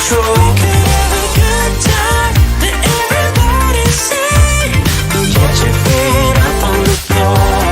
control. We could have a good time, let everybody sing. Get your feet up on the floor.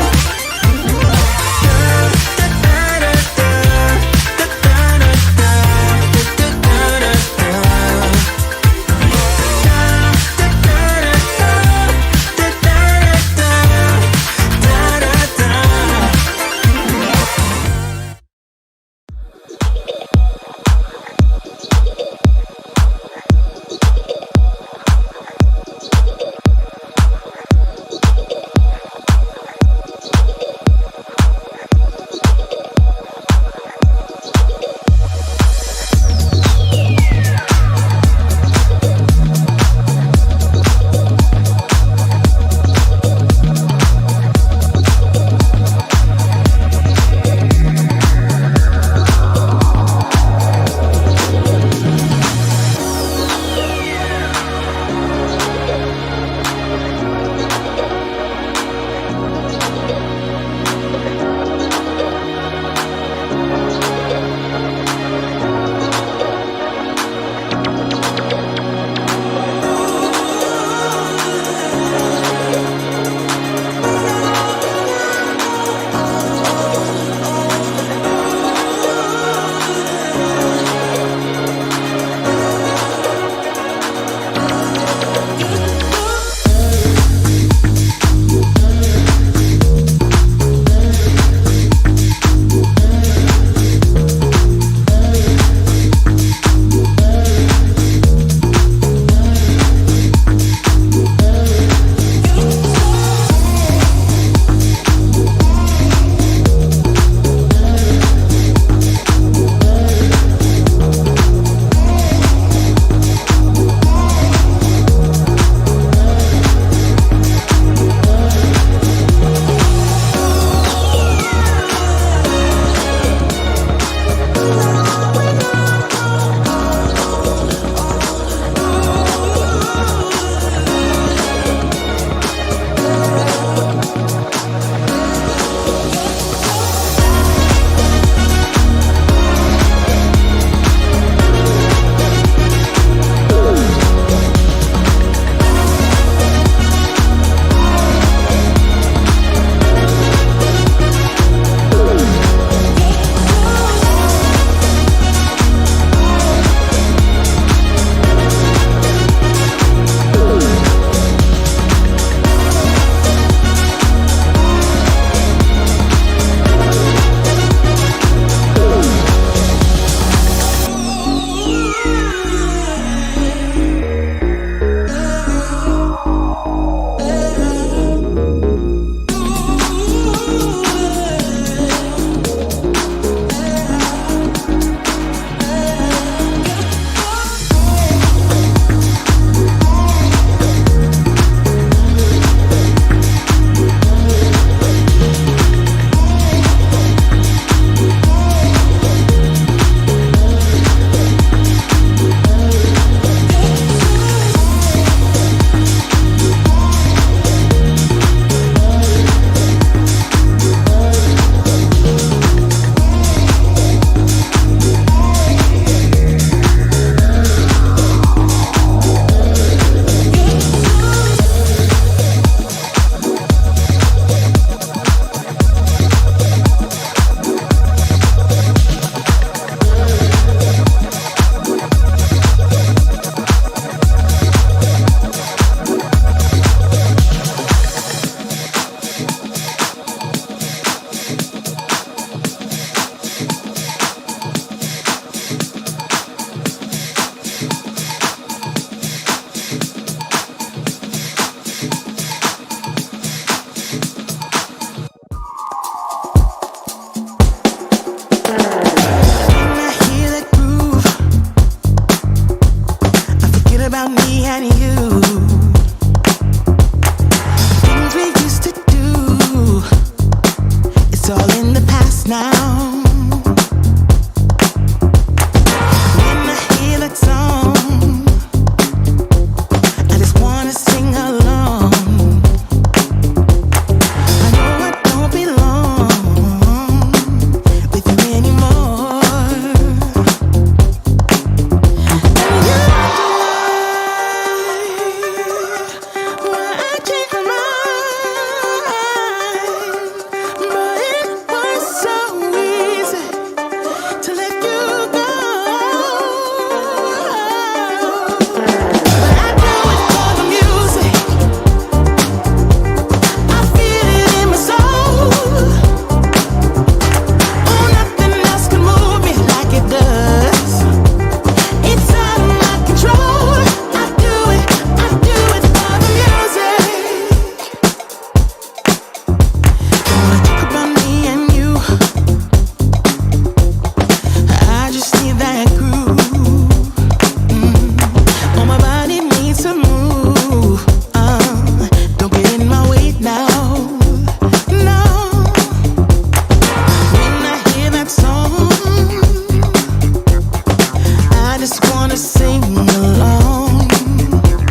just wanna sing along.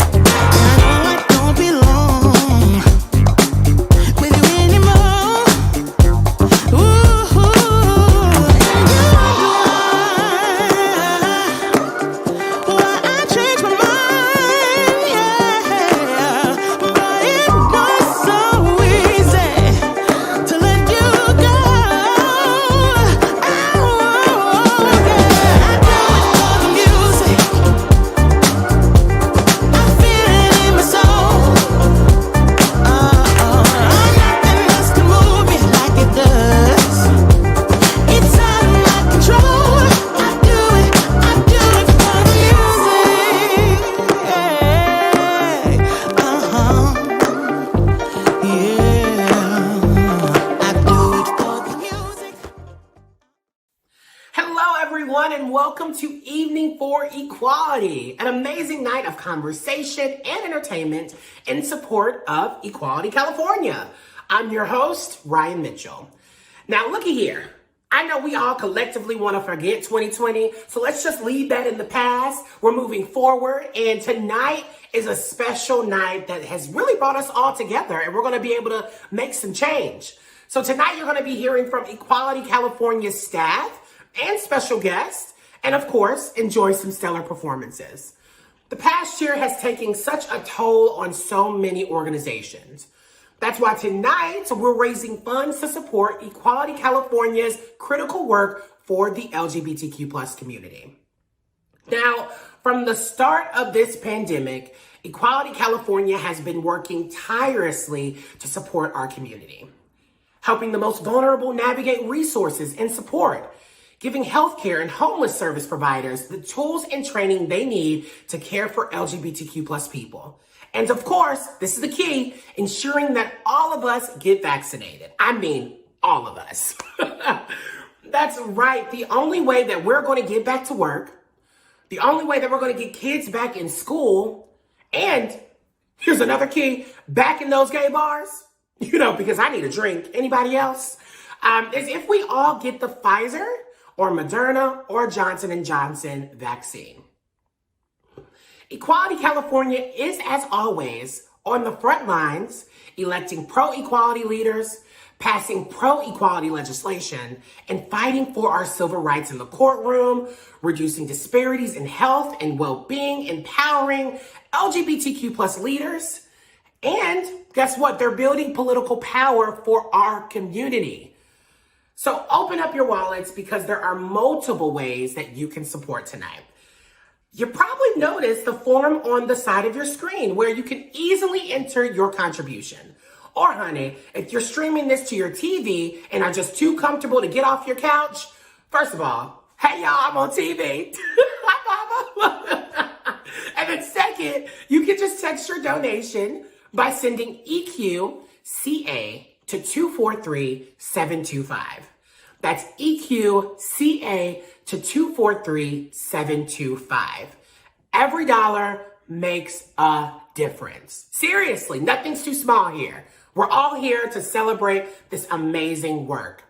I know I don't belong with you anymore. Ooh, and you wonder why I changed my mind, yeah. But it was so easy to let you go. Oh, yeah. I do it for the music. I feel it in my soul. Nothing else can move me like it does. It's out of my control. I do it for the music. Yeah, I do it for the music. Hello, everyone, and welcome to Evening for Equality, an amazing night of conversation and entertainment in support of Equality California. I'm your host, Ryan Mitchell. Now, looky here. I know we all collectively want to forget 2020, so let's just leave that in the past. We're moving forward, and tonight is a special night that has really brought us all together, and we're going to be able to make some change. So tonight you're going to be hearing from Equality California staff and special guests, and of course, enjoy some stellar performances. The past year has taken such a toll on so many organizations. That's why tonight we're raising funds to support Equality California's critical work for the LGBTQ plus community. Now, from the start of this pandemic, Equality California has been working tirelessly to support our community, helping the most vulnerable navigate resources and support, giving healthcare and homeless service providers the tools and training they need to care for LGBTQ plus people. And of course, this is the key, ensuring that all of us get vaccinated. I mean, all of us. That's right. The only way that we're going to get back to work, the only way that we're going to get kids back in school, and here's another key, back in those gay bars, because I need a drink. Anybody else? Is if we all get the Pfizer or Moderna or Johnson & Johnson vaccine. Equality California is, as always, on the front lines, electing pro-equality leaders, passing pro-equality legislation, and fighting for our civil rights in the courtroom, reducing disparities in health and well-being, empowering LGBTQ plus leaders, and guess what? They're building political power for our community. So open up your wallets because there are multiple ways that you can support tonight. You probably noticed the form on the side of your screen where you can easily enter your contribution. Or honey, if you're streaming this to your TV and are just too comfortable to get off your couch, first of all, hey y'all, I'm on TV. And then second, you can just text your donation by sending EQCA to 243-725. That's EQCA to 243-725. Every dollar makes a difference. Seriously, nothing's too small here. We're all here to celebrate this amazing work.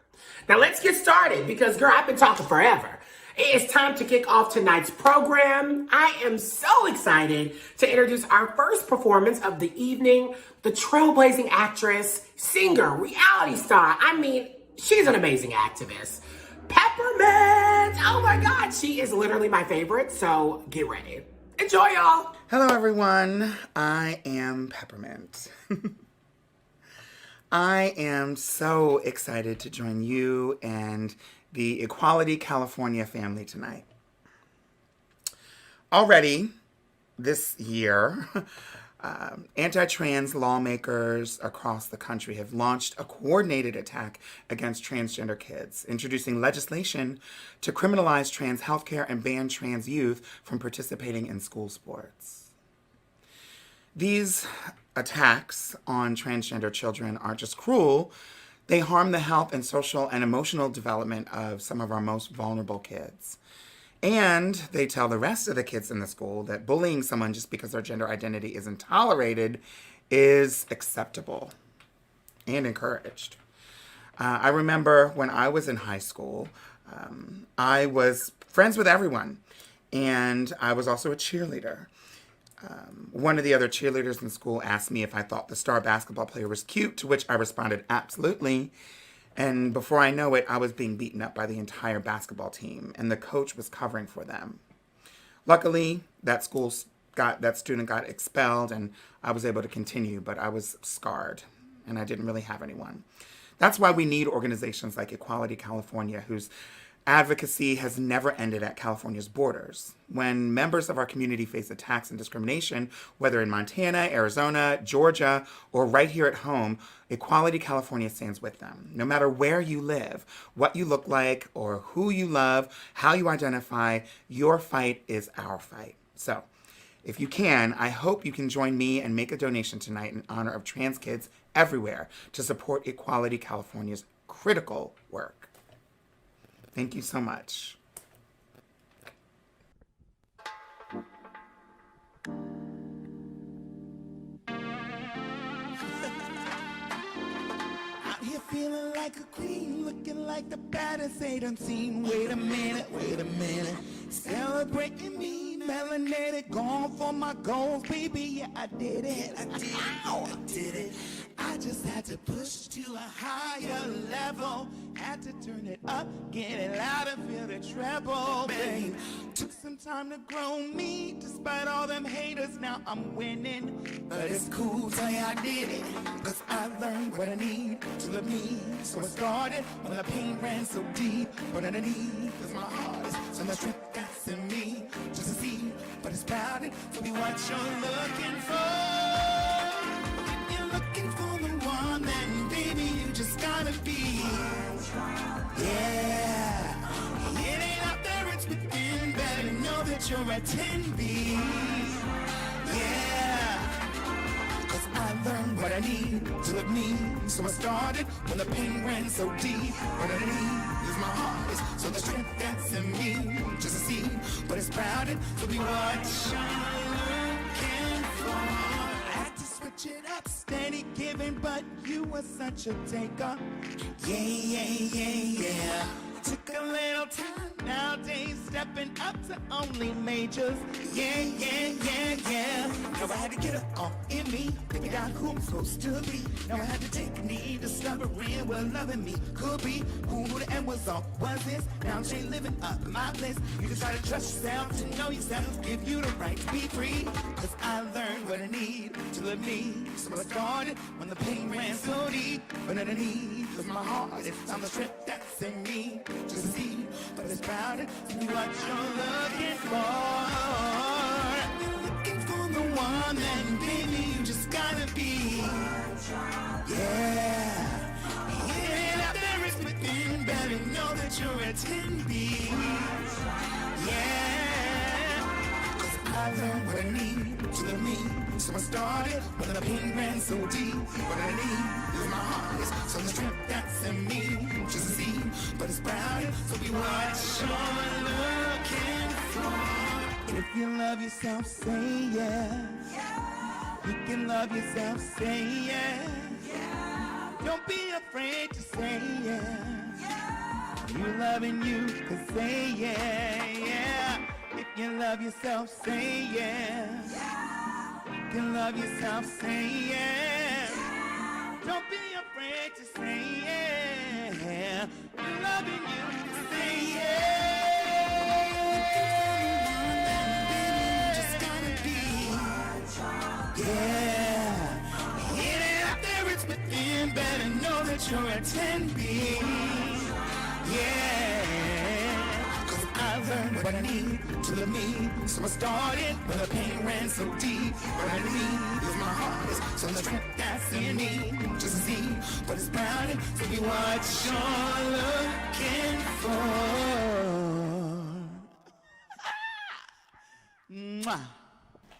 Now let's get started because, girl, I've been talking forever. It is time to kick off tonight's program. I am so excited to introduce our first performance of the evening, the trailblazing actress, singer, reality star. I mean, she's an amazing activist. Peppermint! Oh my God, she is literally my favorite, so get ready. Enjoy, y'all. Hello, everyone. I am Peppermint. I am so excited to join you and the Equality California family tonight. Already this year, anti-trans lawmakers across the country have launched a coordinated attack against transgender kids, introducing legislation to criminalize trans healthcare and ban trans youth from participating in school sports. These attacks on transgender children are just cruel. They harm the health and social and emotional development of some of our most vulnerable kids. And they tell the rest of the kids in the school that bullying someone just because their gender identity isn't tolerated is acceptable and encouraged. I remember when I was in high school, I was friends with everyone. And I was also a cheerleader. One of the other cheerleaders in school asked me if I thought the star basketball player was cute, to which I responded, absolutely. And before I know it, I was being beaten up by the entire basketball team, and the coach was covering for them. Luckily, that student got expelled, and I was able to continue, but I was scarred, and I didn't really have anyone. That's why we need organizations like Equality California, whose advocacy has never ended at California's borders. When members of our community face attacks and discrimination, whether in Montana, Arizona, Georgia, or right here at home, Equality California stands with them. No matter where you live, what you look like, or who you love, how you identify, your fight is our fight. So, if you can, I hope you can join me and make a donation tonight in honor of trans kids everywhere to support Equality California's critical work. Thank you so much. Out here feeling like a queen, looking like the baddest they done seen. Wait a minute, celebrating me, melanated, going for my goals, baby. Yeah, I did it. I did it. I just had to push to a higher level. Had to turn it up, get it louder, feel the treble, babe. Took some time to grow me, despite all them haters, now I'm winning. But it's cool, tell ya I did it, cause I learned what I need to love me. So I started when the pain ran so deep, but underneath is my heart, is so much strength that's in me, just to see, but it's crowded, so be what you're looking for. Looking for the one, then baby you just gotta be. Yeah, it ain't out there, it's within. Better know that you're a 10B. Yeah, cause I learned what I need to love me. So I started when the pain ran so deep. But underneath is my heart, is so the strength that's in me, just to see, but it's crowded, so be what you're looking for. Switch it up, steady giving, but you were such a taker. Yeah. Took a little time nowadays, stepping up to only majors. Yeah. Now I had to get it all in me, figure out who I'm supposed to be. Now I had to take a knee, discovering what loving me could be. Who knew the end was all was this? Now I'm straight living up my bliss. You just gotta trust yourself to know yourself, give you the right to be free. Cause I learned what I need to love me. So I started when the pain ran so deep, but underneath was my heart. It's on the strength that's in me, just to see, but it's crowded. So be what you're looking for. You're looking for the one, then baby you just gotta be. Yeah, it out there is within. Better know that you're a 10B. Yeah, cause I learned what I need to love me. So I started when the pain ran so deep. What I need is my heart, is so the strength that's in me, just to see, but it's crowded, so be what you're looking for. If you love yourself, say yeah. You can love yourself, say yeah. Don't be afraid to say yeah. You loving you, can say yeah. If you love yourself, say yeah. You can love yourself, say yeah. Don't be afraid to say yeah. You loving you, say yeah. Just gotta be. Yeah. It ain't out there, it's within. Better know that you're a 10B. Yeah. Cause I learned what I need to love me. So I started when the pain ran so deep. What I need is my heart, is so the strength that's in me, just to see, but it's crowded, so be what you're looking for. Mwah.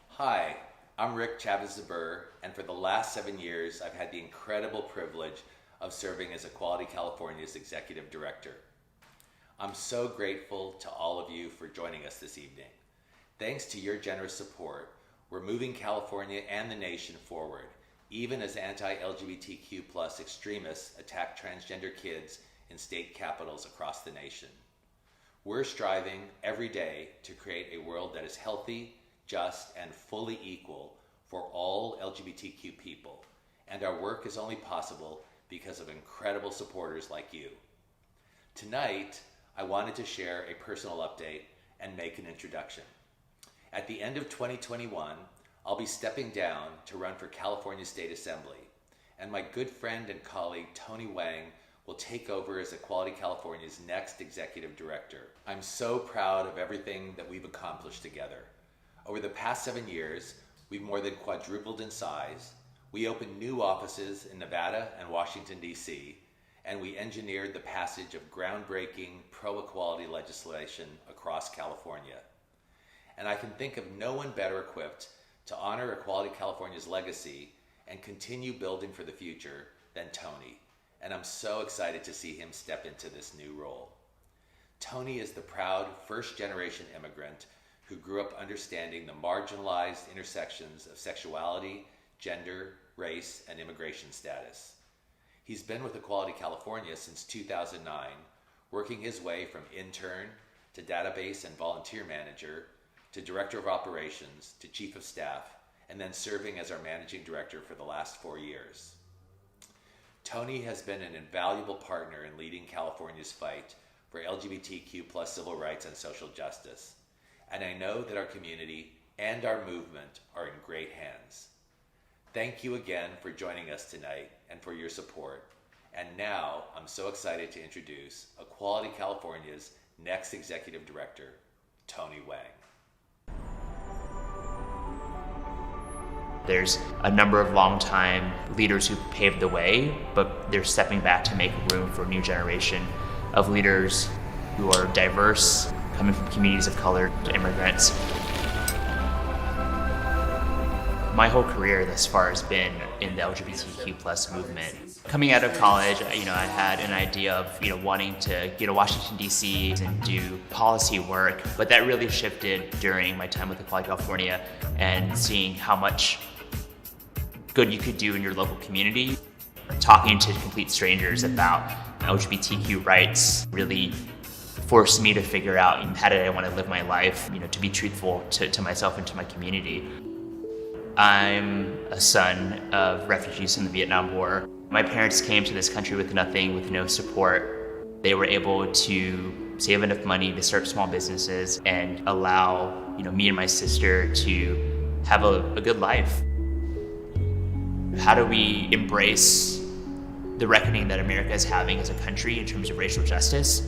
Hi, I'm Rick Chavez-Zabur, and for the last 7 years, I've had the incredible privilege of serving as Equality California's Executive Director. I'm so grateful to all of you for joining us this evening. Thanks to your generous support, we're moving California and the nation forward, even as anti-LGBTQ+ extremists attack transgender kids in state capitals across the nation. We're striving every day to create a world that is healthy, just, and fully equal for all LGBTQ people. And our work is only possible because of incredible supporters like you. Tonight, I wanted to share a personal update and make an introduction. At the end of 2021, I'll be stepping down to run for California State Assembly, and my good friend and colleague Tony Wang will take over as Equality California's next executive director. I'm so proud of everything that we've accomplished together. Over the past 7 years, we've more than quadrupled in size. We opened new offices in Nevada and Washington, D.C., and we engineered the passage of groundbreaking pro-equality legislation across California. And I can think of no one better equipped to honor Equality California's legacy and continue building for the future than Tony. And I'm so excited to see him step into this new role. Tony is the proud first-generation immigrant who grew up understanding the marginalized intersections of sexuality, gender, race, and immigration status. He's been with Equality California since 2009, working his way from intern to database and volunteer manager to director of operations to chief of staff, and then serving as our managing director for the last 4 years. Tony has been an invaluable partner in leading California's fight for LGBTQ+ civil rights and social justice. And I know that our community and our movement are in great hands. Thank you again for joining us tonight and for your support. And now I'm so excited to introduce Equality California's next executive director, Tony Wang. There's a number of longtime leaders who paved the way, but they're stepping back to make room for a new generation of leaders who are diverse, coming from communities of color, immigrants. My whole career thus far has been in the LGBTQ+ movement. Coming out of college, I had an idea of wanting to go to Washington, D.C. and do policy work, but that really shifted during my time with Equality California and seeing how much good you could do in your local community. Talking to complete strangers about LGBTQ rights really forced me to figure out how did I want to live my life, to be truthful to myself and to my community. I'm a son of refugees from the Vietnam War. My parents came to this country with nothing, with no support. They were able to save enough money to start small businesses and allow me and my sister to have a good life. How do we embrace the reckoning that America is having as a country in terms of racial justice?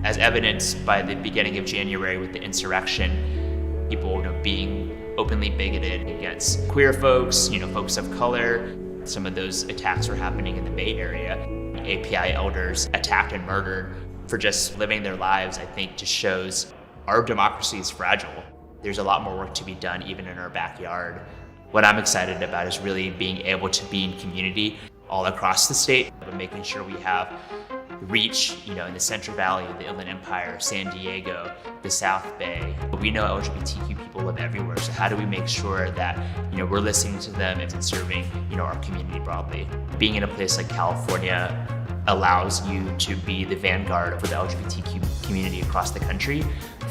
As evidenced by the beginning of January with the insurrection, people being openly bigoted against queer folks, folks of color. Some of those attacks were happening in the Bay Area. API elders attacked and murdered for just living their lives, I think just shows our democracy is fragile. There's a lot more work to be done even in our backyard. What I'm excited about is really being able to be in community all across the state, but making sure we have reach, in the Central Valley, the Inland Empire, San Diego, the South Bay. We know LGBTQ people live everywhere, so how do we make sure that, we're listening to them and serving, our community broadly? Being in a place like California allows you to be the vanguard for the LGBTQ community across the country.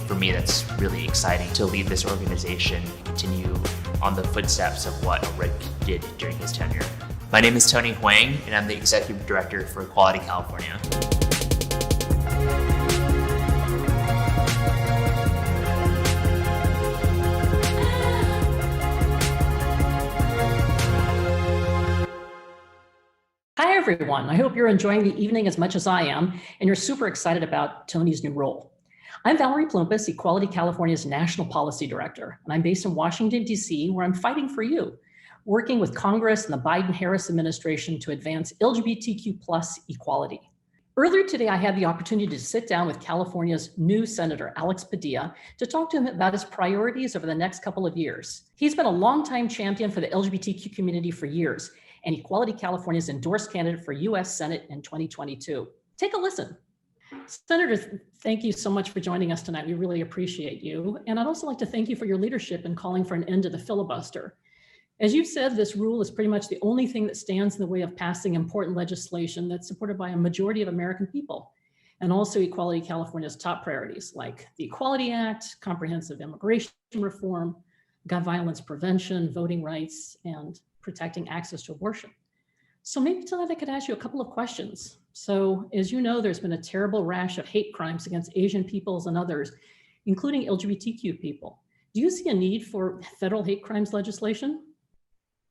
For me, that's really exciting to lead this organization, continue on the footsteps of what Rick did during his tenure. My name is Tony Wang, and I'm the Executive Director for Equality California. Hi, everyone. I hope you're enjoying the evening as much as I am, and you're super excited about Tony's new role. I'm Valerie Plumpus, Equality California's National Policy Director, and I'm based in Washington, D.C., where I'm fighting for you, working with Congress and the Biden-Harris administration to advance LGBTQ+ equality. Earlier today, I had the opportunity to sit down with California's new Senator, Alex Padilla, to talk to him about his priorities over the next couple of years. He's been a longtime champion for the LGBTQ community for years, and Equality California's endorsed candidate for U.S. Senate in 2022. Take a listen. Senator, thank you so much for joining us tonight. We really appreciate you. And I'd also like to thank you for your leadership in calling for an end to the filibuster. As you've said, this rule is pretty much the only thing that stands in the way of passing important legislation that's supported by a majority of American people. and also Equality California's top priorities like the Equality Act, comprehensive immigration reform, gun violence prevention, voting rights, and protecting access to abortion. So maybe tonight I could ask you a couple of questions. So as you know, there's been a terrible rash of hate crimes against Asian peoples and others, including LGBTQ people. Do you see a need for federal hate crimes legislation?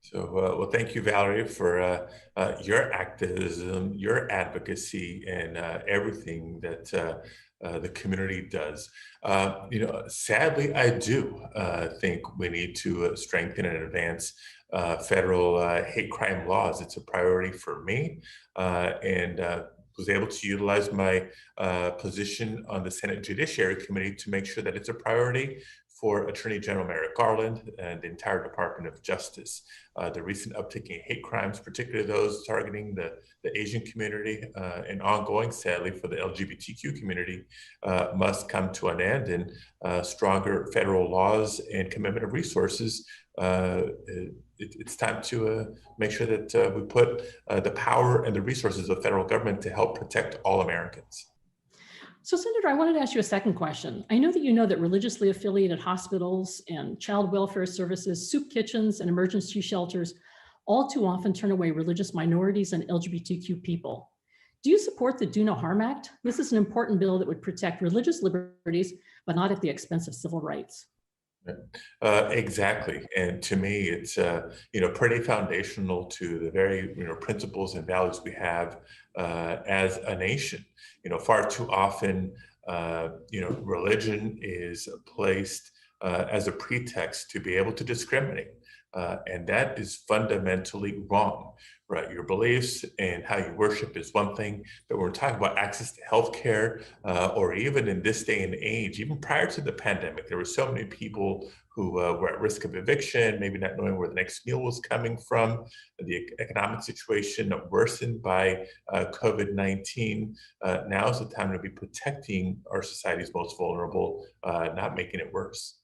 So, well, thank you, Valerie, for your activism, your advocacy, and everything that the community does. Sadly, I do think we need to strengthen and advance federal hate crime laws. It's a priority for me, and was able to utilize my position on the Senate Judiciary Committee to make sure that it's a priority for Attorney General Merrick Garland and the entire Department of Justice. The recent uptick in hate crimes, particularly those targeting the Asian community and ongoing, sadly, for the LGBTQ community, must come to an end, and stronger federal laws and commitment of resources. It's time to make sure that we put the power and the resources of federal government to help protect all Americans. So Senator, I wanted to ask you a second question. I know that religiously affiliated hospitals and child welfare services, soup kitchens, and emergency shelters all too often turn away religious minorities and LGBTQ people. Do you support the Do No Harm Act? This is an important bill that would protect religious liberties, but not at the expense of civil rights. Exactly, and to me, it's pretty foundational to the very principles and values we have as a nation. Far too often, religion is placed as a pretext to be able to discriminate, and that is fundamentally wrong. Right, your beliefs and how you worship is one thing, but when we're talking about access to healthcare, or even in this day and age, even prior to the pandemic, there were so many people who were at risk of eviction, maybe not knowing where the next meal was coming from. The economic situation worsened by COVID-19. Now is the time to be protecting our society's most vulnerable, not making it worse.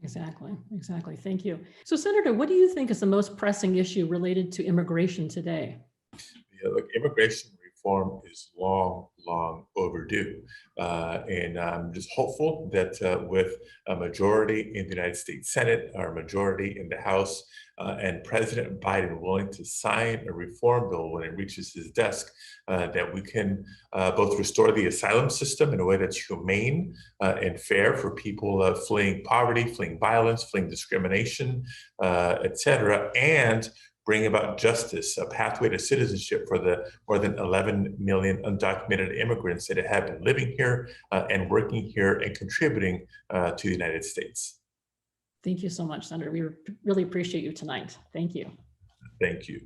Exactly. Thank you. So Senator, what do you think is the most pressing issue related to immigration today? Look, immigration reform is long overdue. And I'm just hopeful that with a majority in the United States Senate, or a majority in the House, and President Biden willing to sign a reform bill when it reaches his desk, that we can both restore the asylum system in a way that's humane and fair for people fleeing poverty, fleeing violence, fleeing discrimination, et cetera, and bring about justice, a pathway to citizenship for the more than 11 million undocumented immigrants that have been living here and working here and contributing to the United States. Thank you so much, Senator. We really appreciate you tonight. Thank you. Thank you.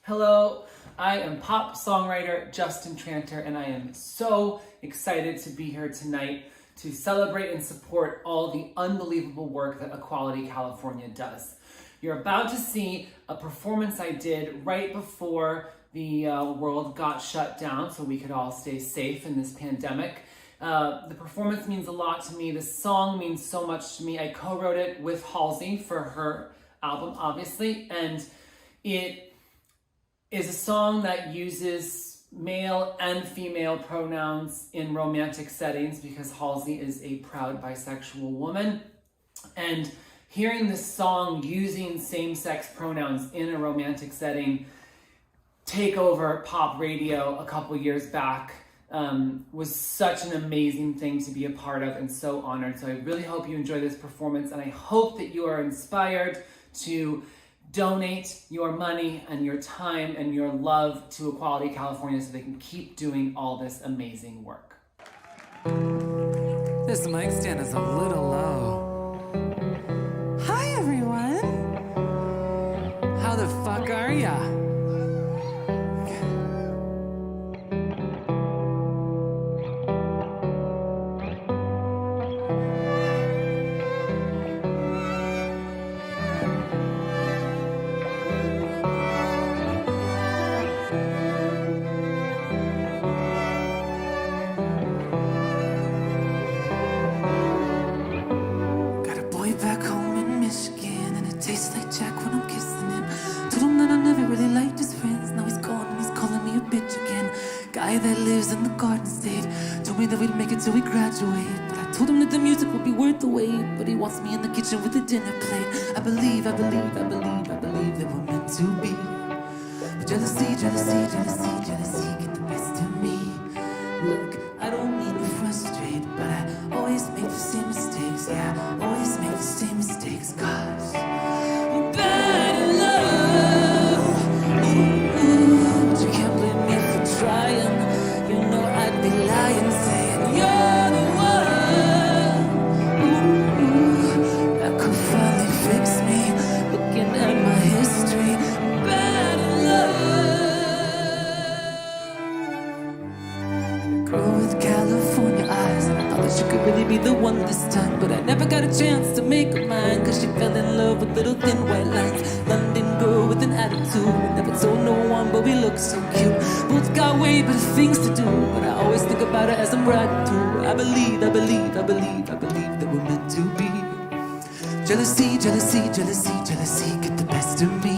Hello, I am pop songwriter Justin Tranter, and I am so excited to be here tonight to celebrate and support all the unbelievable work that Equality California does. You're about to see a performance I did right before the world got shut down so we could all stay safe in this pandemic. The performance means a lot to me. The song means so much to me. I co-wrote it with Halsey for her album, obviously, and it is a song that uses male and female pronouns in romantic settings because Halsey is a proud bisexual woman. And hearing this song using same-sex pronouns in a romantic setting take over pop radio a couple years back was such an amazing thing to be a part of, and so honored. So I really hope you enjoy this performance, and I hope that you are inspired to donate your money and your time and your love to Equality California so they can keep doing all this amazing work. This mic stand is a little low. Hi, everyone. How the fuck are ya? roses in the Garden State. Told me that we'd make it till we graduate. But I told him that the music would be worth the wait. But he wants me in the kitchen with a dinner plate. I believe that we're meant to be. But jealousy, get the best of me. Look, I don't mean to frustrate, but I always make the same mistakes. Yeah, I always make the same mistakes. 'Cause I'm bad in love. But you can't blame me for trying. You know I'd be lying, saying you're the one. That could finally fix me. Looking at my history, I'm bad in love. Girl with California eyes, and I thought that she could really be the one this time. But I never got a chance to make her mine, 'cause she fell in love with little thin white lines. London girl with an attitude, never told no one, but we look so cute. Both got way better things to do, but I always think about her as I'm riding through. I believe that we're meant to be. Jealousy, get the best of me.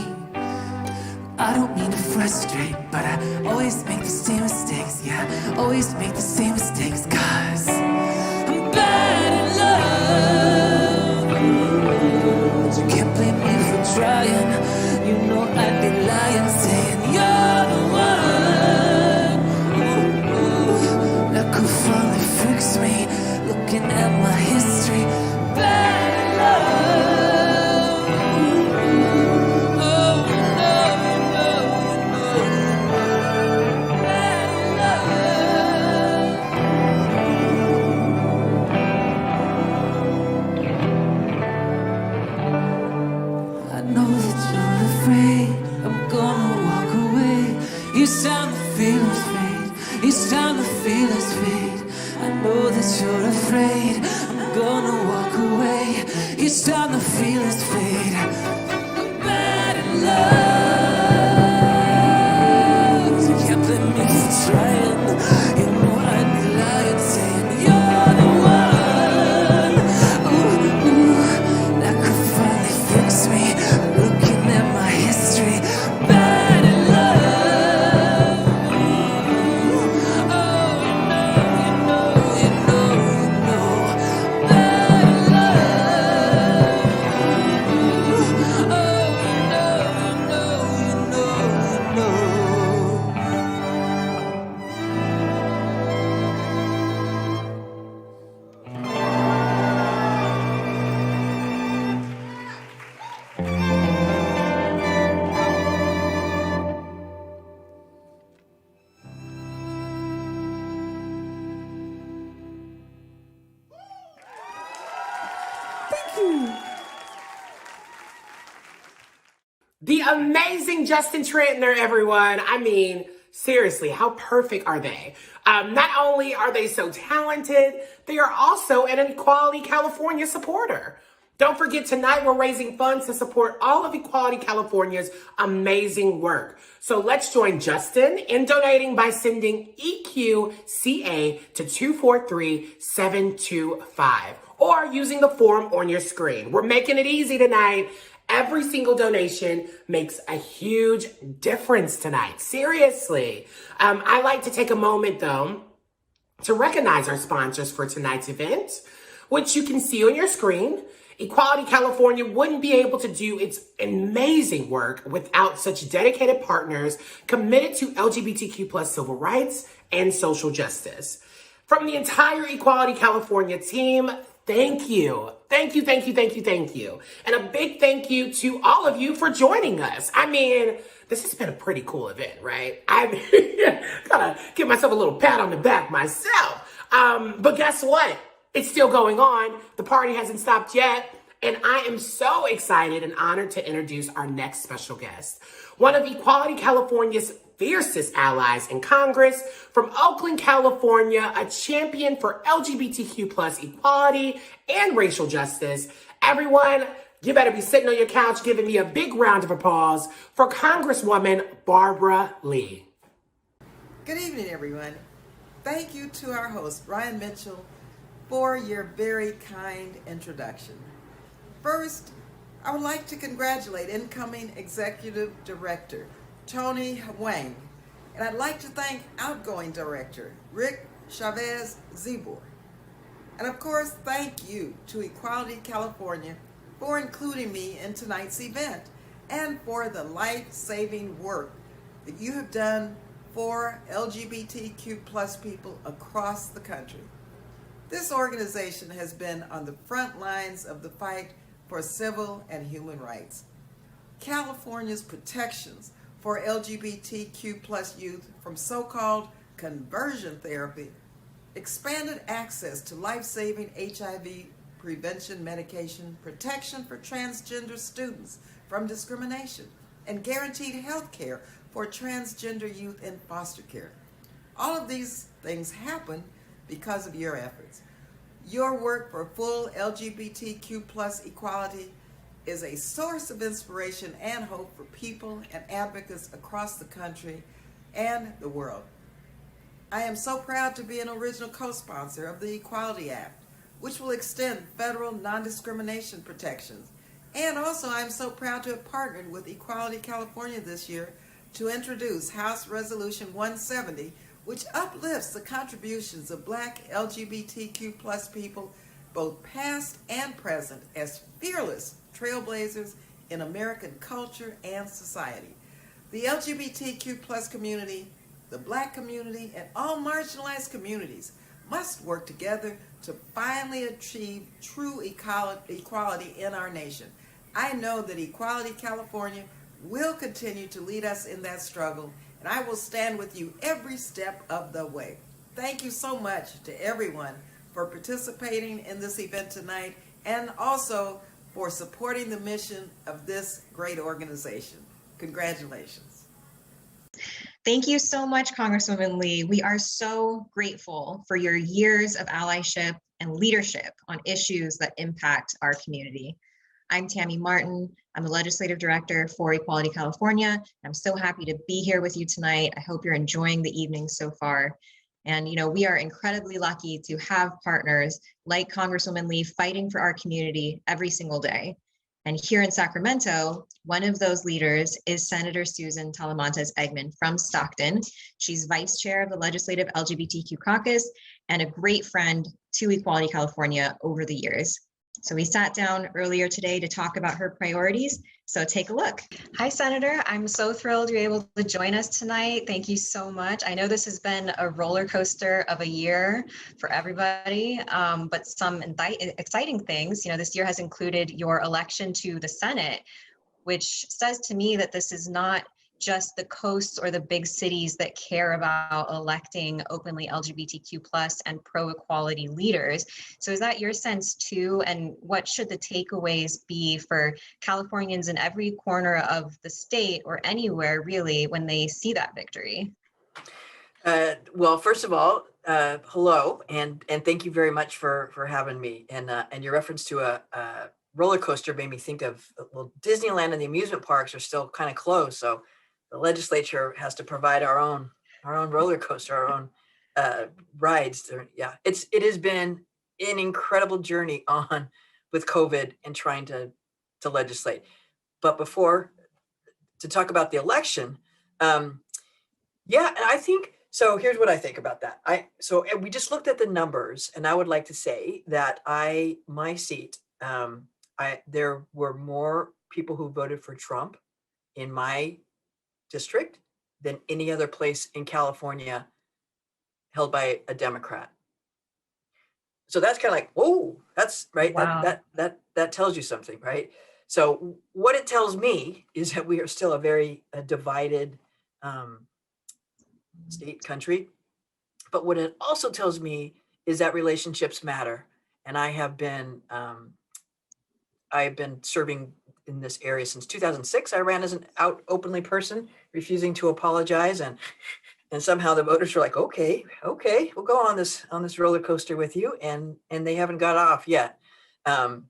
I don't mean to frustrate, but I always make the same mistakes. Yeah, always make the same mistakes. 'Cause I'm bad in love. But you can't blame me for trying. You know I'd be lying, saying you're the one. That could finally fix me. Looking at my history, bad in love. Oh, no, bad in love. I know that you're afraid I'm gonna walk away. Each time the feelings fade, each time the feelings fade. I know that you're afraid I'm gonna walk away. Each time the feelings fade, I'm bad in love. You can't blame me for trying. You know I'd be lying, saying you're the one. That could finally fix me. Looking at my history, bad in love. Oh, you know, bad in love. Oh, you know. The amazing Justin Tranter, everyone. I mean, seriously, how perfect are they? Not only are they so talented, they are also an Equality California supporter. Don't forget, tonight we're raising funds to support all of Equality California's amazing work. So let's join Justin in donating by sending EQCA to 243-725 or using the form on your screen. We're making it easy tonight. Every single donation makes a huge difference tonight. Seriously. I like to take a moment, though, to recognize our sponsors for tonight's event, which you can see on your screen. Equality California wouldn't be able to do its amazing work without such dedicated partners committed to LGBTQ+ civil rights and social justice. From the entire Equality California team, thank you. Thank you. And a big thank you to all of you for joining us. I mean, this has been a pretty cool event, right? I'm gotta give myself a little pat on the back myself. But guess what? It's still going on. The party hasn't stopped yet. And I am so excited and honored to introduce our next special guest. One of Equality California's fiercest allies in Congress, from Oakland, California, a champion for LGBTQ+ equality and racial justice. Everyone, you better be sitting on your couch giving me a big round of applause for Congresswoman Barbara Lee. Good evening, everyone. Thank you to our host, Ryan Mitchell, for your very kind introduction. First, I would like to congratulate incoming Executive Director Tony Wang And I'd like to thank outgoing director Rick Chavez Zebor. And of course, thank you to Equality California for including me in tonight's event and for the life-saving work that you have done for LGBTQ plus people across the country. This organization has been on the front lines of the fight for civil and human rights. California's protections for LGBTQ plus youth from so-called conversion therapy, expanded access to life-saving HIV prevention medication, protection for transgender students from discrimination, and guaranteed health care for transgender youth in foster care. All of these things happen because of your efforts. Your work for full LGBTQ plus equality is a source of inspiration and hope for people and advocates across the country and the world. I am so proud to be an original co-sponsor of the Equality Act, which will extend federal non-discrimination protections. And also I'm so proud to have partnered with Equality California this year to introduce House Resolution 170, which uplifts the contributions of Black LGBTQ plus people, both past and present, as fearless trailblazers in American culture and society. The LGBTQ plus community, the Black community, and all marginalized communities must work together to finally achieve true equality in our nation. I know that Equality California will continue to lead us in that struggle, and I will stand with you every step of the way. Thank you so much to everyone for participating in this event tonight and also for supporting the mission of this great organization. Congratulations. Thank you so much, Congresswoman Lee. We are so grateful for your years of allyship and leadership on issues that impact our community. I'm Tammy Martin. I'm the Legislative Director for Equality California. I'm so happy to be here with you tonight. I hope you're enjoying the evening so far. And we are incredibly lucky to have partners like Congresswoman Lee fighting for our community every single day. And here in Sacramento, one of those leaders is Senator Susan Talamantes Eggman from Stockton. She's vice chair of the Legislative LGBTQ Caucus and a great friend to Equality California over the years. So we sat down earlier today to talk about her priorities. So take a look. Hi, Senator. I'm so thrilled you're able to join us tonight. Thank you so much. I know this has been a roller coaster of a year for everybody, but some exciting things. This year has included your election to the Senate, which says to me that this is not just the coasts or the big cities that care about electing openly LGBTQ plus and pro-equality leaders. So is that your sense too? And what should the takeaways be for Californians in every corner of the state or anywhere really when they see that victory? Well, first of all, hello, and thank you very much for having me. And your reference to a roller coaster made me think of, well, Disneyland and the amusement parks are still kind of closed, so the legislature has to provide our own roller coaster, our own rides. Yeah, it has been an incredible journey on with COVID and trying to legislate. But before to talk about the election, yeah, and I think so. Here's what I think about that. So we just looked at the numbers, and I would like to say that my seat, there were more people who voted for Trump in my district than any other place in California held by a Democrat. So that's kind of like, whoa, that's right. Wow. That tells you something, right? So what it tells me is that we are still a very divided state, country. But what it also tells me is that relationships matter. And I have been serving in this area since 2006. I ran as an out openly person, refusing to apologize, and somehow the voters were like, okay, we'll go on this roller coaster with you, and they haven't got off yet.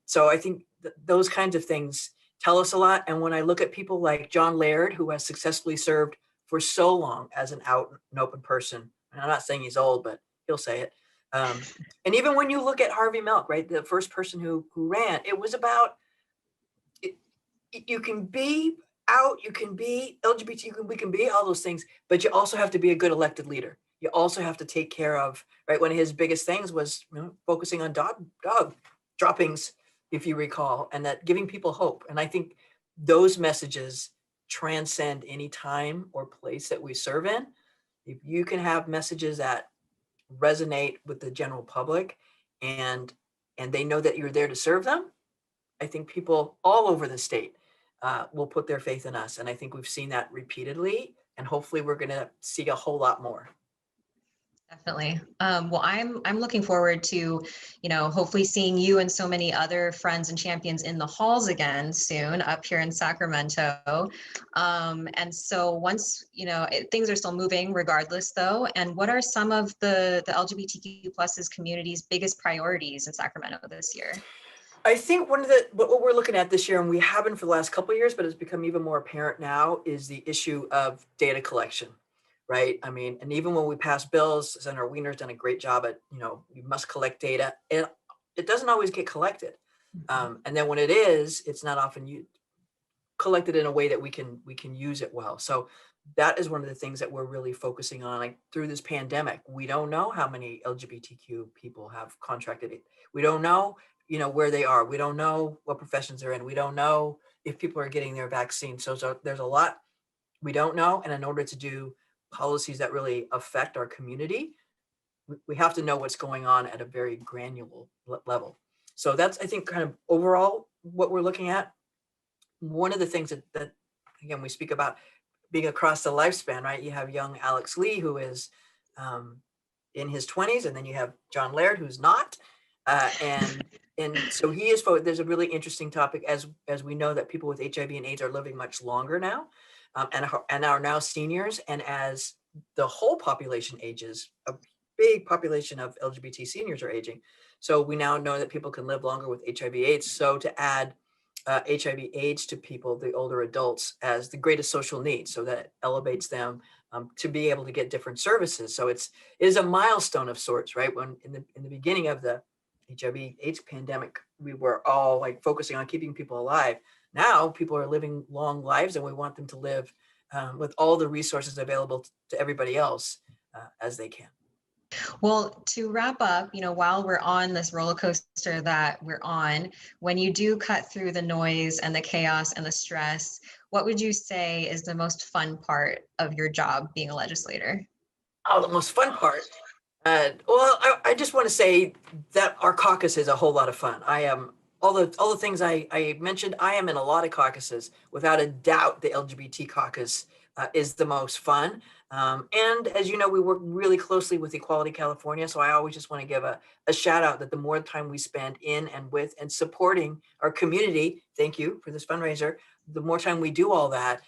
So I think those kinds of things tell us a lot. And when I look at people like John Laird, who has successfully served for so long as an out and open person, and I'm not saying he's old, but he'll say it. And even when you look at Harvey Milk, right, the first person who ran, it was about, you can be out, you can be LGBT, we can be all those things, but you also have to be a good elected leader. You also have to take care of, right? One of his biggest things was, focusing on dog droppings, if you recall, and that giving people hope. And I think those messages transcend any time or place that we serve in. If you can have messages that resonate with the general public and they know that you're there to serve them, I think people all over the state will put their faith in us. And I think we've seen that repeatedly, and hopefully we're going to see a whole lot more. Definitely. Well, I'm looking forward to, hopefully seeing you and so many other friends and champions in the halls again soon up here in Sacramento. And so once, things are still moving regardless though. And what are some of the LGBTQ plus community's biggest priorities in Sacramento this year? I think what we're looking at this year, and we haven't for the last couple of years, but it's become even more apparent now, is the issue of data collection. Right. I mean, and even when we pass bills, Senator Wiener's done a great job at, you must collect data. And it doesn't always get collected. And then when it is, it's not often collected in a way that we can use it well. So that is one of the things that we're really focusing on. Like through this pandemic, we don't know how many LGBTQ people have contracted it. We don't know, where they are. We don't know what professions they're in. We don't know if people are getting their vaccine. So there's a lot we don't know. And in order to do policies that really affect our community, we have to know what's going on at a very granular level. So that's, I think, kind of overall what we're looking at. One of the things that again, we speak about being across the lifespan, right? You have young Alex Lee, who is in his 20s, and then you have John Laird, who's not. And so he is, there's a really interesting topic, as we know that people with HIV and AIDS are living much longer now. And are now seniors, and as the whole population ages, a big population of LGBT seniors are aging. So we now know that people can live longer with HIV/AIDS. So to add HIV/AIDS to people, the older adults, as the greatest social need, so that elevates them to be able to get different services. So it is a milestone of sorts, right? When in the beginning of the HIV/AIDS pandemic, we were all like focusing on keeping people alive. Now people are living long lives, and we want them to live with all the resources available to everybody else as they can. Well, to wrap up, while we're on this roller coaster that we're on, when you do cut through the noise and the chaos and the stress, what would you say is the most fun part of your job being a legislator? Oh, the most fun part. Well, I just want to say that our caucus is a whole lot of fun. I am all the things I mentioned. I am in a lot of caucuses. Without a doubt, the LGBT caucus is the most fun. And as you know, we work really closely with Equality California. So I always just want to give a shout out that the more time we spend in and with and supporting our community, thank you for this fundraiser, the more time we do all that,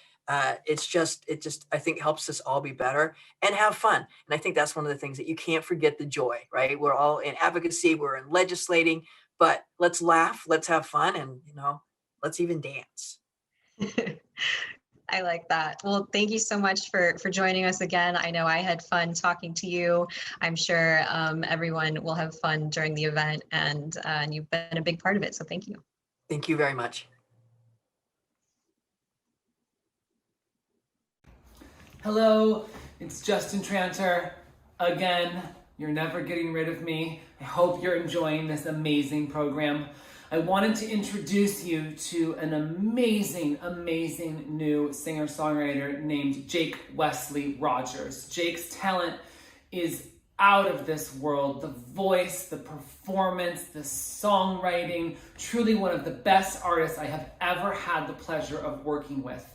it just I think helps us all be better and have fun. And I think that's one of the things that you can't forget, the joy, right? We're all in advocacy, we're in legislating, but let's laugh, let's have fun, and let's even dance. I like that. Well, thank you so much for joining us again. I know I had fun talking to you. I'm sure everyone will have fun during the event, and you've been a big part of it. So thank you. Thank you very much. Hello, it's Justin Tranter. Again, you're never getting rid of me. I hope you're enjoying this amazing program. I wanted to introduce you to an amazing, amazing new singer-songwriter named Jake Wesley Rogers. Jake's talent is out of this world. The voice, the performance, the songwriting, truly one of the best artists I have ever had the pleasure of working with.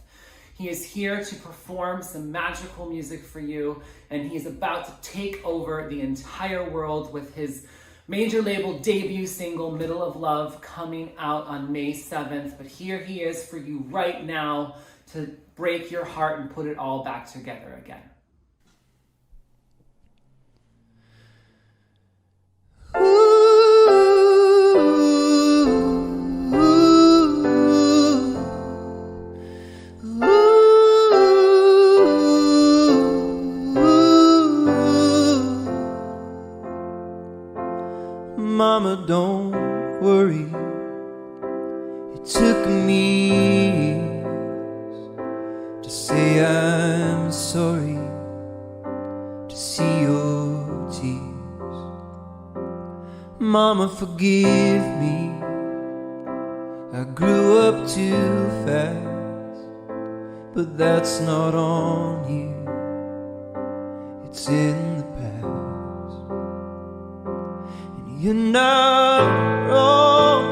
He is here to perform some magical music for you, and he's about to take over the entire world with his major label debut single, Middle of Love, coming out on May 7th. But here he is for you right now to break your heart and put it all back together again. Mama, don't worry. It took me years Baby, I'm sorry to see your tears. Mama, forgive me, I grew up too fast. But that's not on you, it's in the past. And you're not wrong,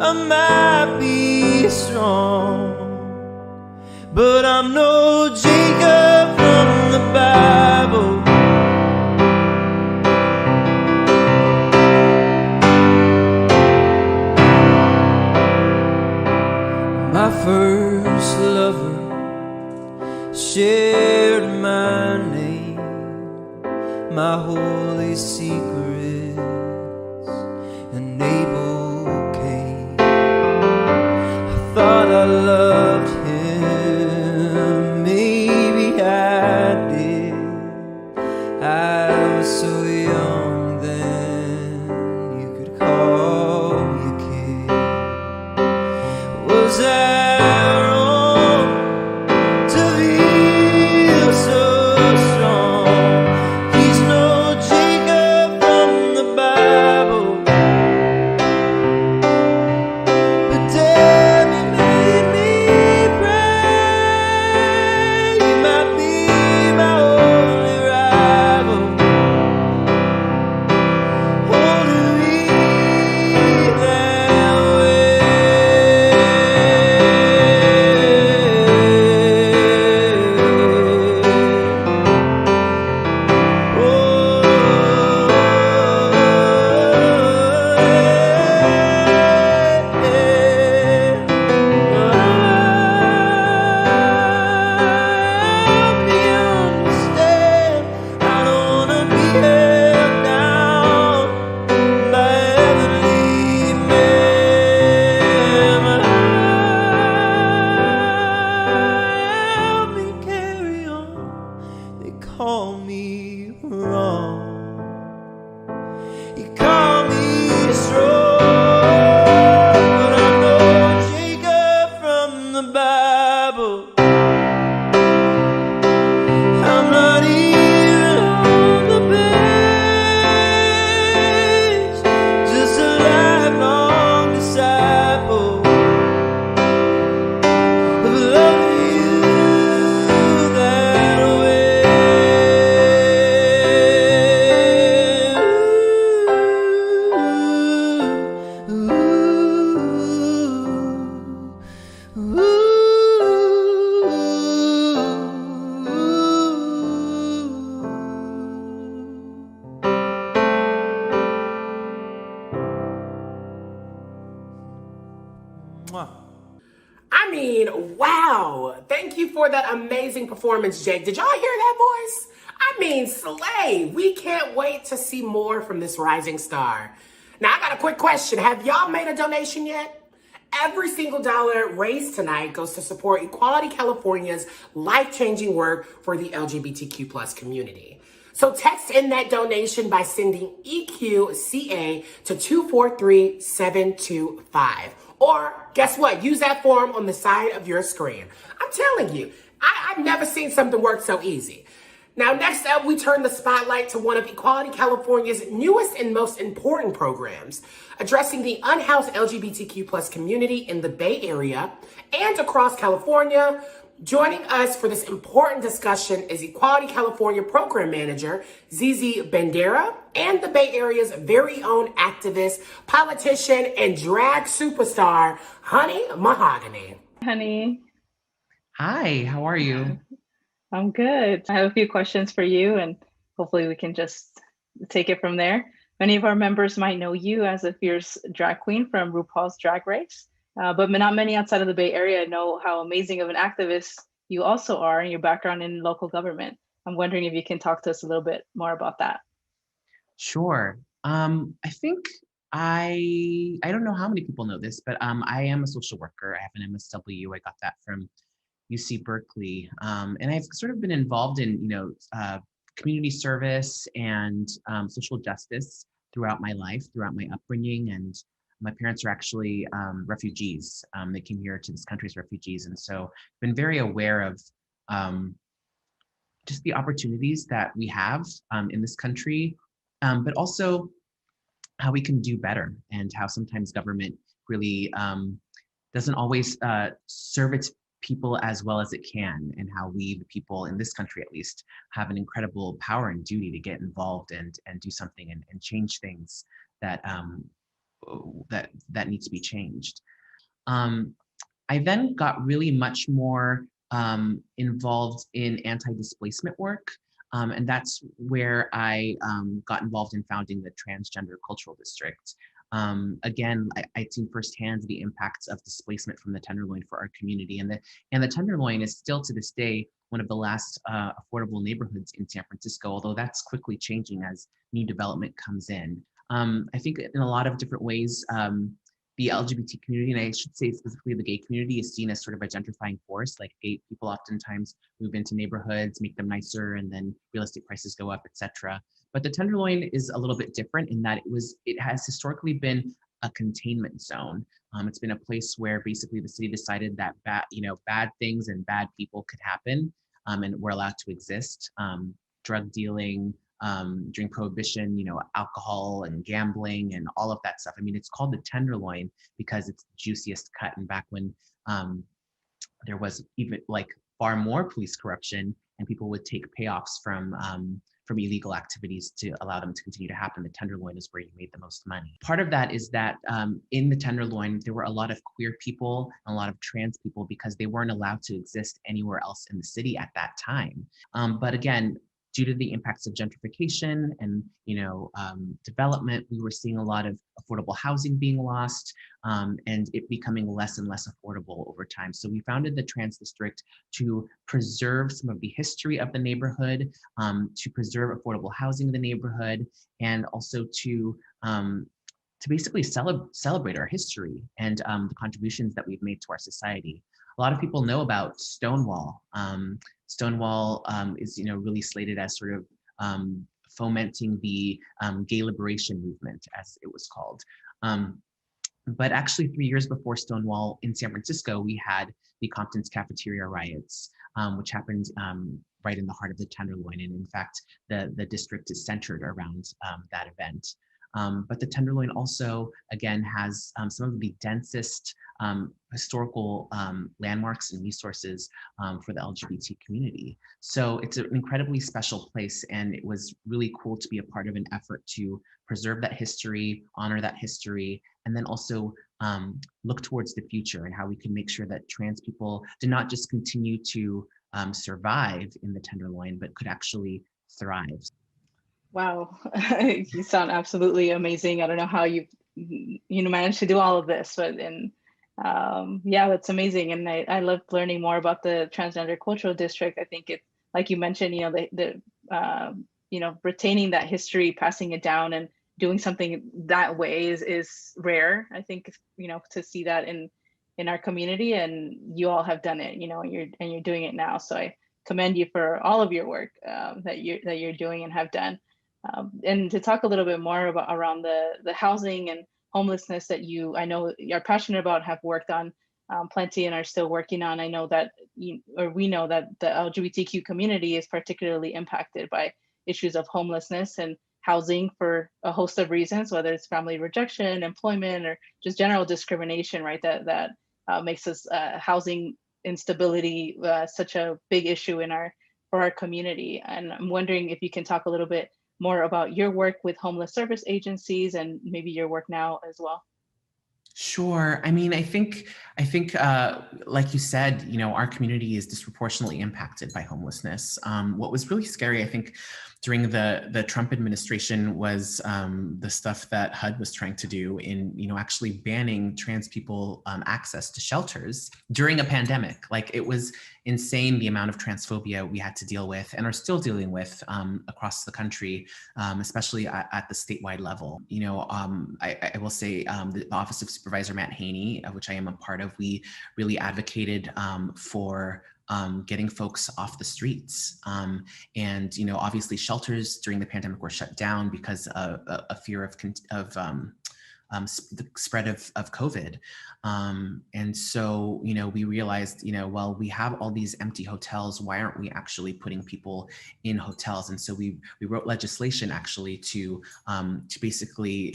I might be strong, but I'm no Jacob from the Bible. My first lover shared my name, my holy secrets, and Abel came. I thought I loved him, maybe I did. I was so young then, you could call me a kid. Was I wrong to feel so strong? He's no Jacob from the Bible, but damn, he made me pray. He might be my only rival. Holding me that way. Help me understand, I don't wanna be held down by heavenly men. Help me carry on, they call me wrong. You call me strong, but I'm no Jacob from the Bible. I'm not even on the page, just a lifelong disciple of loving you that way. Mwah. I mean, wow. Thank you for that amazing performance, Jake. Did y'all hear that voice? I mean, slay. We can't wait to see more from this rising star. Now, I got a quick question. Have y'all made a donation yet? Every single dollar raised tonight goes to support Equality California's life-changing work for the LGBTQ plus community. So text in that donation by sending EQCA to 243725. Or guess what? Use that form on the side of your screen. I'm telling you, I've never seen something work so easy. Now, next up, we turn the spotlight to one of Equality California's newest and most important programs, addressing the unhoused LGBTQ plus community in the Bay Area and across California. Joining us for this important discussion is Equality California Program Manager, Zizi Bandera, and the Bay Area's very own activist, politician, and drag superstar, Honey Mahogany. Honey, Hi, how are you? I'm good. I have a few questions for you, and hopefully we can just take it from there. Many of our members might know you as a fierce drag queen from RuPaul's Drag Race, but not many outside of the Bay Area know how amazing of an activist you also are and your background in local government. I'm wondering if you can talk to us a little bit more about that. Sure. I think I don't know how many people know this, but I am a social worker. I have an MSW. I got that from UC Berkeley, and I've sort of been involved in community service and social justice throughout my life, throughout my upbringing. And my parents are actually refugees. They came here to this country as refugees, and so I've been very aware of just the opportunities that we have in this country, but also how we can do better, and how sometimes government really doesn't always serve its people as well as it can, and how we, the people in this country at least, have an incredible power and duty to get involved and do something and change things that that need to be changed. I then got really much more involved in anti-displacement work. And that's where I got involved in founding the Transgender Cultural District. Again, I'd seen firsthand the impacts of displacement from the Tenderloin for our community. And the Tenderloin is still to this day one of the last affordable neighborhoods in San Francisco, although that's quickly changing as new development comes in. I think in a lot of different ways, the LGBT community, and I should say specifically the gay community, is seen as sort of a gentrifying force. Like, gay people oftentimes move into neighborhoods, make them nicer, and then real estate prices go up, etc. But the Tenderloin is a little bit different in that it has historically been a containment zone. It's been a place where basically the city decided that bad things and bad people could happen, and were allowed to exist. Drug dealing, during Prohibition, alcohol and gambling and all of that stuff. I mean, it's called the Tenderloin because it's the juiciest cut. And back when there was even like far more police corruption and people would take payoffs from illegal activities to allow them to continue to happen, the Tenderloin is where you made the most money. Part of that is that in the Tenderloin, there were a lot of queer people and a lot of trans people because they weren't allowed to exist anywhere else in the city at that time. But again, due to the impacts of gentrification and development, we were seeing a lot of affordable housing being lost, and it becoming less and less affordable over time. So we founded the Trans District to preserve some of the history of the neighborhood, to preserve affordable housing in the neighborhood, and also to basically celebrate our history and the contributions that we've made to our society. A lot of people know about Stonewall. Stonewall is really slated as sort of fomenting the gay liberation movement, as it was called. But actually 3 years before Stonewall in San Francisco, we had the Compton's cafeteria riots, which happened right in the heart of the Tenderloin. And in fact, the district is centered around that event. But the Tenderloin also, again, has some of the densest historical landmarks and resources for the LGBT community. So it's an incredibly special place, and it was really cool to be a part of an effort to preserve that history, honor that history, and then also look towards the future and how we can make sure that trans people do not just continue to survive in the Tenderloin, but could actually thrive. Wow, you sound absolutely amazing. I don't know how you managed to do all of this, but yeah, that's amazing. And I love learning more about the Transgender Cultural District. I think it, like you mentioned, retaining that history, passing it down, and doing something that way is rare. I think to see that in our community, and you all have done it. And you're doing it now. So I commend you for all of your work that you're doing and have done. And to talk a little bit more around the housing and homelessness that I know you're passionate about, have worked on plenty and are still working on. I know that we know that the LGBTQ community is particularly impacted by issues of homelessness and housing for a host of reasons, whether it's family rejection, employment, or just general discrimination, right? That makes us housing instability such a big issue for our community. And I'm wondering if you can talk a little bit more about your work with homeless service agencies and maybe your work now as well. Sure. I mean, I think, like you said, our community is disproportionately impacted by homelessness. What was really scary, I think, during the Trump administration was the stuff that HUD was trying to do in, actually banning trans people access to shelters during a pandemic. Like, it was insane the amount of transphobia we had to deal with and are still dealing with across the country, especially at the statewide level. I will say the Office of Supervisor Matt Haney, which I am a part of, we really advocated for getting folks off the streets. And, obviously shelters during the pandemic were shut down because of a fear of the spread of COVID. And so, we realized, well, we have all these empty hotels. Why aren't we actually putting people in hotels? And so we wrote legislation actually to basically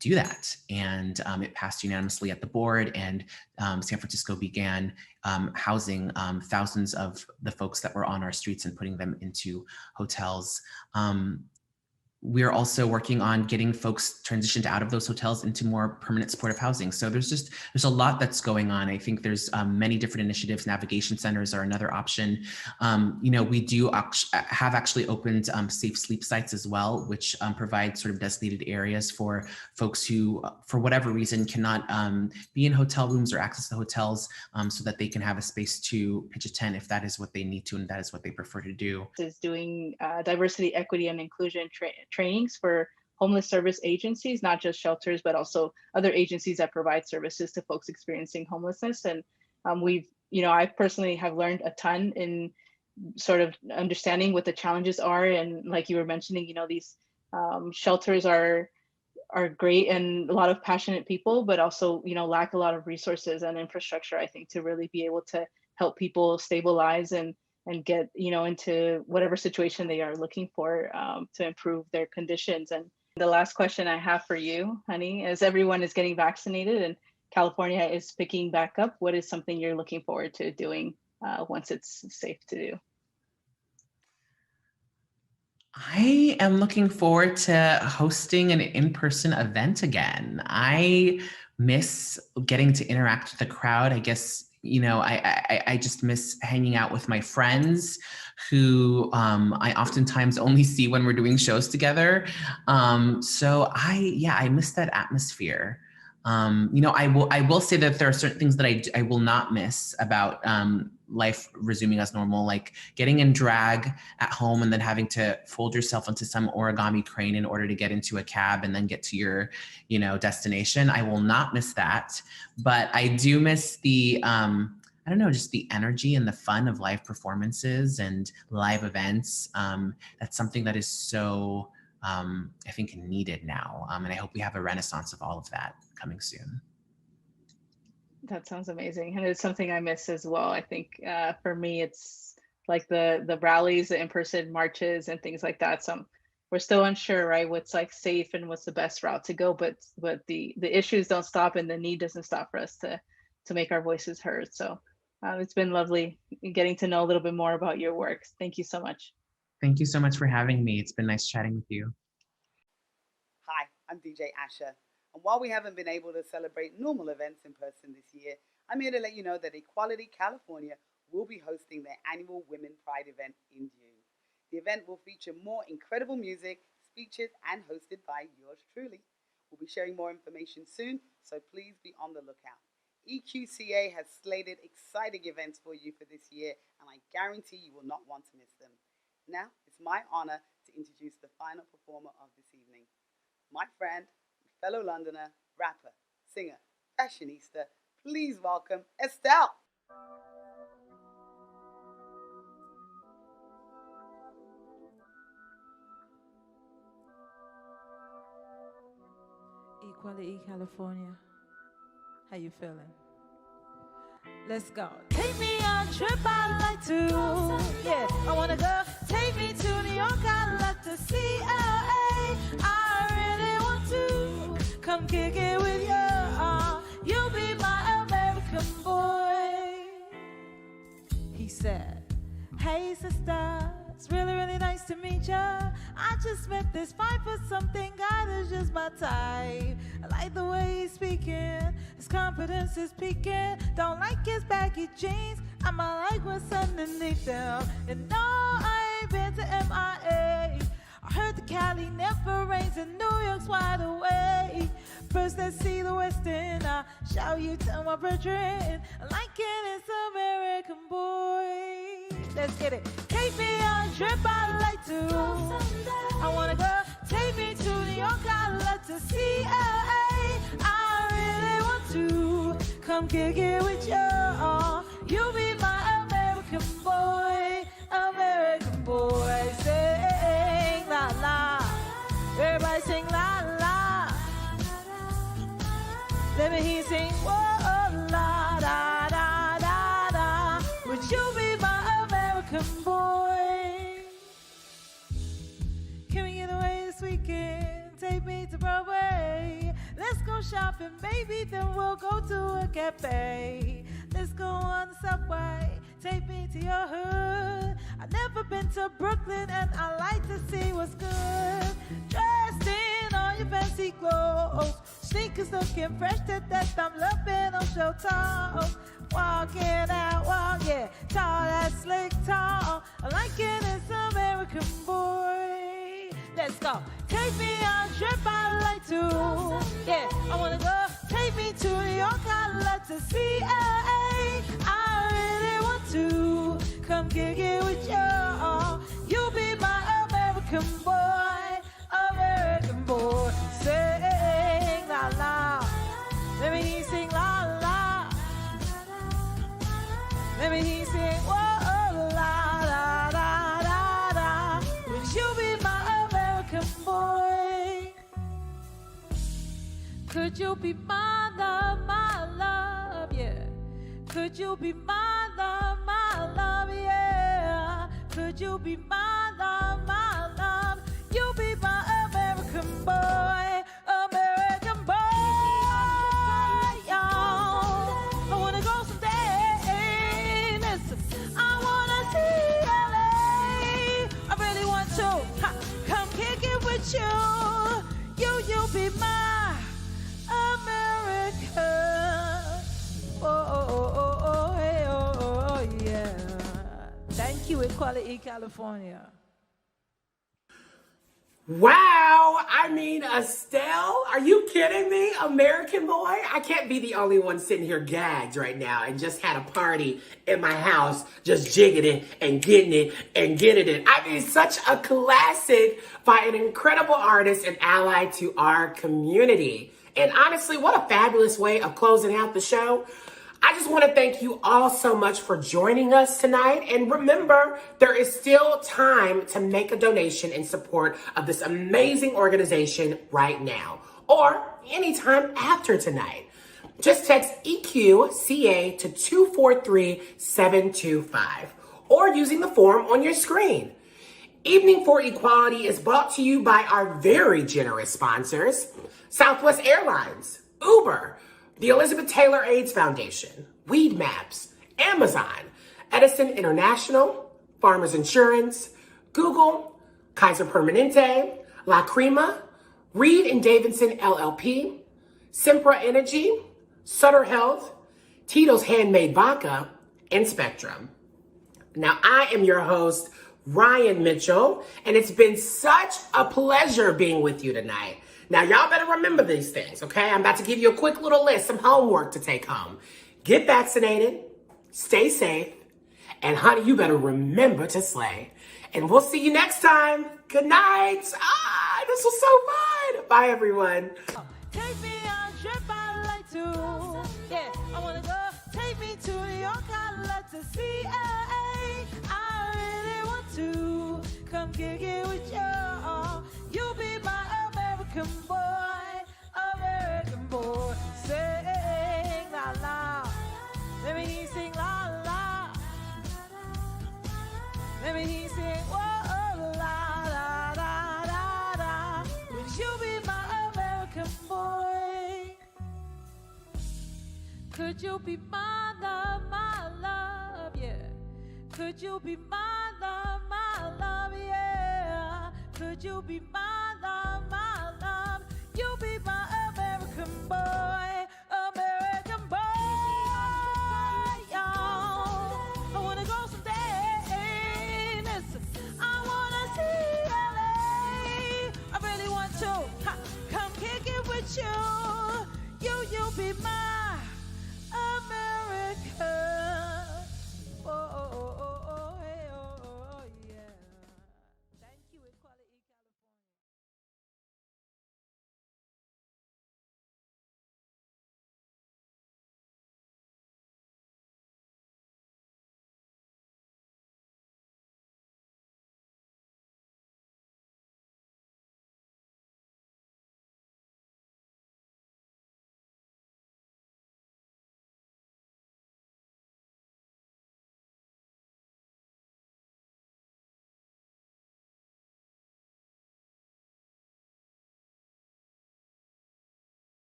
do that. And it passed unanimously at the board, and San Francisco began housing thousands of the folks that were on our streets and putting them into hotels. We're also working on getting folks transitioned out of those hotels into more permanent supportive housing. So there's a lot that's going on. I think there's many different initiatives. Navigation centers are another option. We do have actually opened safe sleep sites as well, which provide sort of designated areas for folks who, for whatever reason, cannot be in hotel rooms or access the hotels, so that they can have a space to pitch a tent if that is what they need to and that is what they prefer to do. Is doing diversity, equity, and inclusion trainings for homeless service agencies, not just shelters, but also other agencies that provide services to folks experiencing homelessness. And I personally have learned a ton in sort of understanding what the challenges are. And like you were mentioning, these shelters are great and a lot of passionate people, but also, lack a lot of resources and infrastructure, I think, to really be able to help people stabilize and get, into whatever situation they are looking for to improve their conditions. And the last question I have for you, honey, as everyone is getting vaccinated and California is picking back up, what is something you're looking forward to doing once it's safe to do? I am looking forward to hosting an in-person event again. I miss getting to interact with the crowd. I guess, I just miss hanging out with my friends who I oftentimes only see when we're doing shows together. So I miss that atmosphere. I will say that there are certain things that I will not miss about life resuming as normal, like getting in drag at home and then having to fold yourself into some origami crane in order to get into a cab and then get to your, destination. I will not miss that, but I do miss the, just the energy and the fun of live performances and live events. That's something that is so, I think, needed now. And I hope we have a renaissance of all of that coming soon. That sounds amazing. And it's something I miss as well. I think for me, it's like the rallies, the in-person marches and things like that. So we're still unsure, right? What's like safe and what's the best route to go, but the issues don't stop and the need doesn't stop for us to make our voices heard. So it's been lovely getting to know a little bit more about your work. Thank you so much. Thank you so much for having me. It's been nice chatting with you. Hi, I'm DJ Asha. And while we haven't been able to celebrate normal events in person this year, I'm here to let you know that Equality California will be hosting their annual Women Pride event in June. The event will feature more incredible music, speeches, and hosted by yours truly. We'll be sharing more information soon, so please be on the lookout. EQCA has slated exciting events for you for this year, and I guarantee you will not want to miss them. Now, it's my honor to introduce the final performer of this evening. My friend, fellow Londoner, rapper, singer, fashionista, please welcome Estelle. Equality California, how you feeling? Let's go. Take me on a trip, I'd like to. Yeah, I wanna go. Take me to New York, I'd like to see LA. I really want to come kick it with you. You'll be my American boy. He said, hey sister, it's really, really nice to meet ya. I just met this 5-foot-something guy that's just my type. I like the way he's speaking, his confidence is peaking. Don't like his baggy jeans, I might like what's underneath them. And no, I ain't been to MIA. I heard the Cali never rains and New York's wide awake. First let's see the West End, I'll show you to my brethren. I like it, it's American boy. Let's get it. Take me on a trip, I'd like to. I wanna go. Take me to New York, I'd like to see LA. I really want to come kick it with you. You be my American boy, American boy. Sing la la, everybody sing la la. Let me hear you sing, whoa, la, da, da, da, da. Would you be my American boy? Can we get away this weekend? Take me to Broadway. Let's go shopping, baby, then we'll go to a cafe. Let's go on the subway, take me to your hood. I've never been to Brooklyn and I like to see what's good. Dressed in all your fancy clothes, sneakers looking fresh to death, I'm loving on show toes. Walking out, yeah, tall, that slick tall. I like it as American boy. Let's go. Take me on a trip, I'd like to. Yeah, I wanna go. Take me to New York, I'd like to see LA. I really want to come kick it with you. You'll be my American boy, American boy. Sing la la. Let me hear you sing la la. Let me hear you sing whoa la la la la la. Would you be my American boy? Could you be my love, yeah? Could you be my love, yeah? Could you be my love? You be my American boy, American boy, y'all. I wanna go someday. Listen, I wanna see LA. I really want to come kick it with you. You be my America. Oh, hey, oh, yeah. Thank you, Equality California. Wow, I mean, Estelle, are you kidding me? American boy? I can't be the only one sitting here gagged right now and just had a party in my house, just jigging it and getting it. I mean, such a classic by an incredible artist and ally to our community. And honestly, what a fabulous way of closing out the show. I just want to thank you all so much for joining us tonight. And remember, there is still time to make a donation in support of this amazing organization right now, or anytime after tonight. Just text EQCA to 243-725 or using the form on your screen. Evening for Equality is brought to you by our very generous sponsors, Southwest Airlines, Uber, the Elizabeth Taylor AIDS Foundation, Weed Maps, Amazon, Edison International, Farmers Insurance, Google, Kaiser Permanente, La Crema, Reed and Davidson LLP, Sempra Energy, Sutter Health, Tito's Handmade Vodka, and Spectrum. Now, I am your host, Ryan Mitchell, and it's been such a pleasure being with you tonight. Now, y'all better remember these things, okay? I'm about to give you a quick little list, some homework to take home. Get vaccinated, stay safe, and honey, you better remember to slay. And we'll see you next time. Good night. This was so fun. Bye, everyone. Take me on a trip, I'd like to. Yeah, I wanna go. Take me to New York, I'd like to see LA. I really want to come kick it with you. You be my American boy, sing la la. Let me hear you sing la la. Let me hear you sing whoa la la la la la. Would you be my American boy? Could you be my love, yeah? Could you be my love, yeah? Could you be my love? You be my American boy, y'all. I wanna go someday. Listen, I wanna see LA. I really want to come kick it with you. You be my